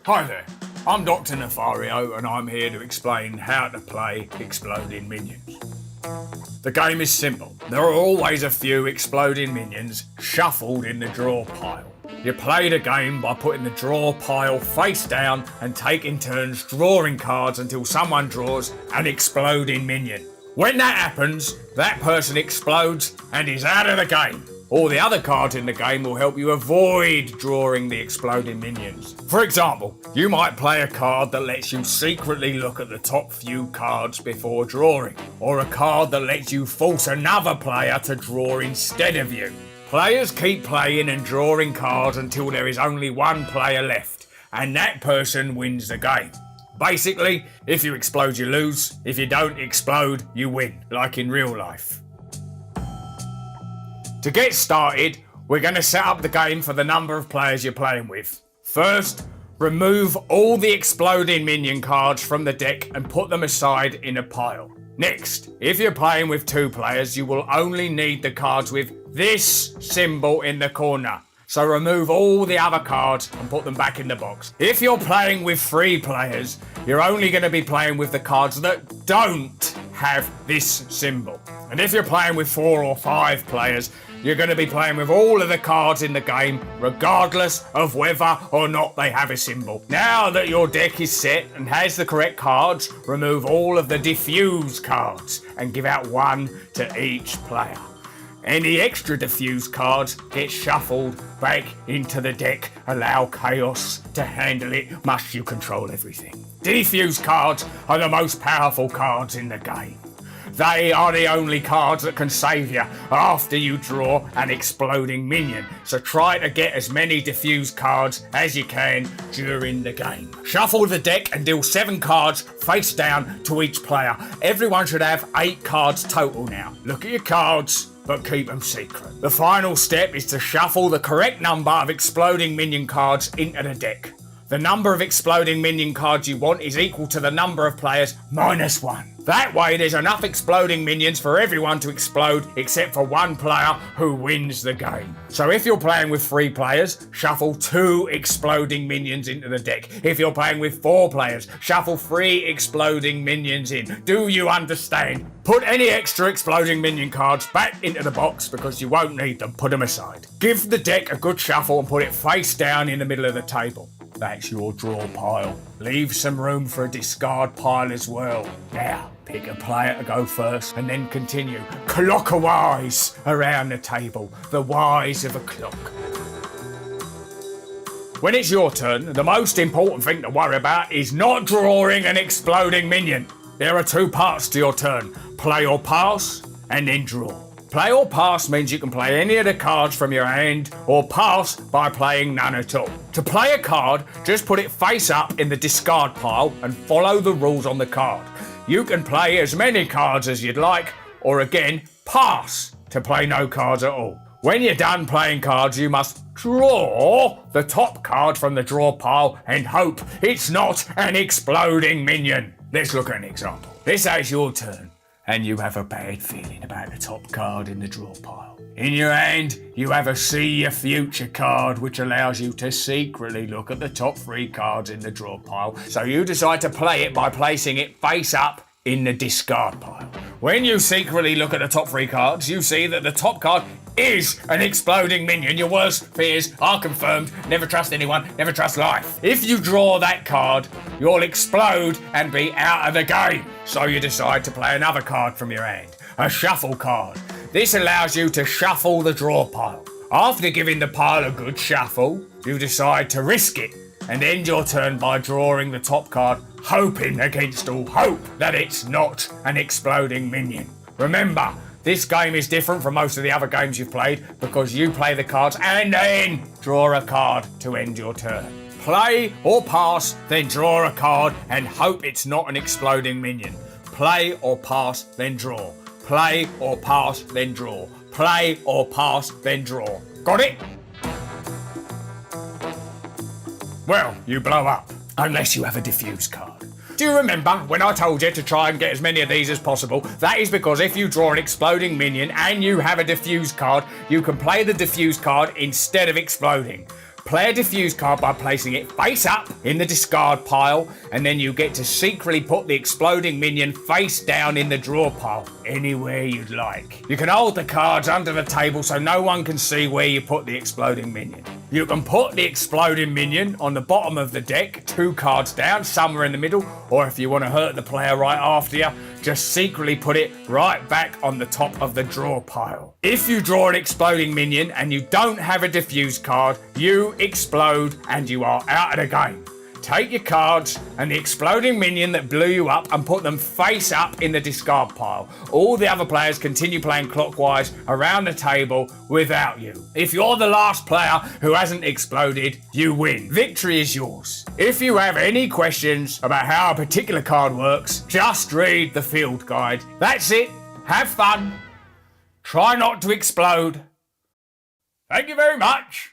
Hi there, I'm Dr. Nefario and I'm here to explain how to play Exploding Minions. The game is simple. There are always a few exploding minions shuffled in the draw pile. You play the game by putting the draw pile face down and taking turns drawing cards until someone draws an exploding minion. When that happens, that person explodes and is out of the game. All the other cards in the game will help you avoid drawing the exploding minions. For example, you might play a card that lets you secretly look at the top few cards before drawing, or a card that lets you force another player to draw instead of you. Players keep playing and drawing cards until there is only one player left, and that person wins the game. Basically, if you explode you lose, if you don't explode you win, like in real life. To get started, we're going to set up the game for the number of players you're playing with. First, remove all the exploding minion cards from the deck and put them aside in a pile. Next, if you're playing with 2 players, you will only need the cards with this symbol in the corner. So remove all the other cards and put them back in the box. If you're playing with 3 players, you're only going to be playing with the cards that don't have this symbol. And if you're playing with 4 or 5 players, you're going to be playing with all of the cards in the game, regardless of whether or not they have a symbol. Now that your deck is set and has the correct cards, remove all of the diffuse cards and give out 1 to each player. Any extra diffuse cards get shuffled back into the deck. Allow chaos to handle it, must you control everything. Diffuse cards are the most powerful cards in the game. They are the only cards that can save you after you draw an exploding minion, so try to get as many diffuse cards as you can during the game. Shuffle the deck and deal 7 cards face down to each player. Everyone should have 8 cards total now. Look at your cards, but keep them secret. The final step is to shuffle the correct number of exploding minion cards into the deck. The number of exploding minion cards you want is equal to the number of players minus 1. That way there's enough exploding minions for everyone to explode except for 1 player who wins the game. So if you're playing with 3 players, shuffle 2 exploding minions into the deck. If you're playing with 4 players, shuffle 3 exploding minions in. Do you understand? Put any extra exploding minion cards back into the box because you won't need them. Put them aside. Give the deck a good shuffle and put it face down in the middle of the table. That's your draw pile. Leave some room for a discard pile as well. Now, pick a player to go first and then continue clockwise around the table, the wise of a clock. When it's your turn, the most important thing to worry about is not drawing an exploding minion. There are 2 parts to your turn, play or pass and then draw. Play or pass means you can play any of the cards from your hand or pass by playing none at all. To play a card, just put it face up in the discard pile and follow the rules on the card. You can play as many cards as you'd like, or again, pass to play no cards at all. When you're done playing cards, you must draw the top card from the draw pile and hope it's not an exploding minion. Let's look at an example. Let's say it's your turn and you have a bad feeling about the top card in the draw pile. In your hand, you have a See Your Future card, which allows you to secretly look at the top 3 cards in the draw pile. So you decide to play it by placing it face up in the discard pile. When you secretly look at the top 3 cards, you see that the top card is an exploding minion. Your worst fears are confirmed. Never trust anyone, never trust life. If you draw that card, you'll explode and be out of the game. So you decide to play another card from your hand, a shuffle card. This allows you to shuffle the draw pile. After giving the pile a good shuffle, you decide to risk it and end your turn by drawing the top card, hoping against all hope that it's not an exploding minion. Remember, this game is different from most of the other games you've played because you play the cards and then draw a card to end your turn. Play or pass, then draw a card and hope it's not an exploding minion. Play or pass, then draw. Play or pass, then draw. Play or pass, then draw. Got it? Well, you blow up, unless you have a diffuse card. Do you remember when I told you to try and get as many of these as possible? That is because if you draw an exploding minion and you have a diffuse card, you can play the diffuse card instead of exploding. Play a diffuse card by placing it face up in the discard pile, and then you get to secretly put the exploding minion face down in the draw pile, anywhere you'd like. You can hold the cards under the table so no one can see where you put the exploding minion. You can put the exploding minion on the bottom of the deck, 2 cards down, somewhere in the middle, or if you want to hurt the player right after you, just secretly put it right back on the top of the draw pile. If you draw an exploding minion and you don't have a diffuse card, you explode and you are out of the game. Take your cards and the exploding minion that blew you up and put them face up in the discard pile. All the other players continue playing clockwise around the table without you. If you're the last player who hasn't exploded, you win. Victory is yours. If you have any questions about how a particular card works, just read the field guide. That's it. Have fun. Try not to explode. Thank you very much.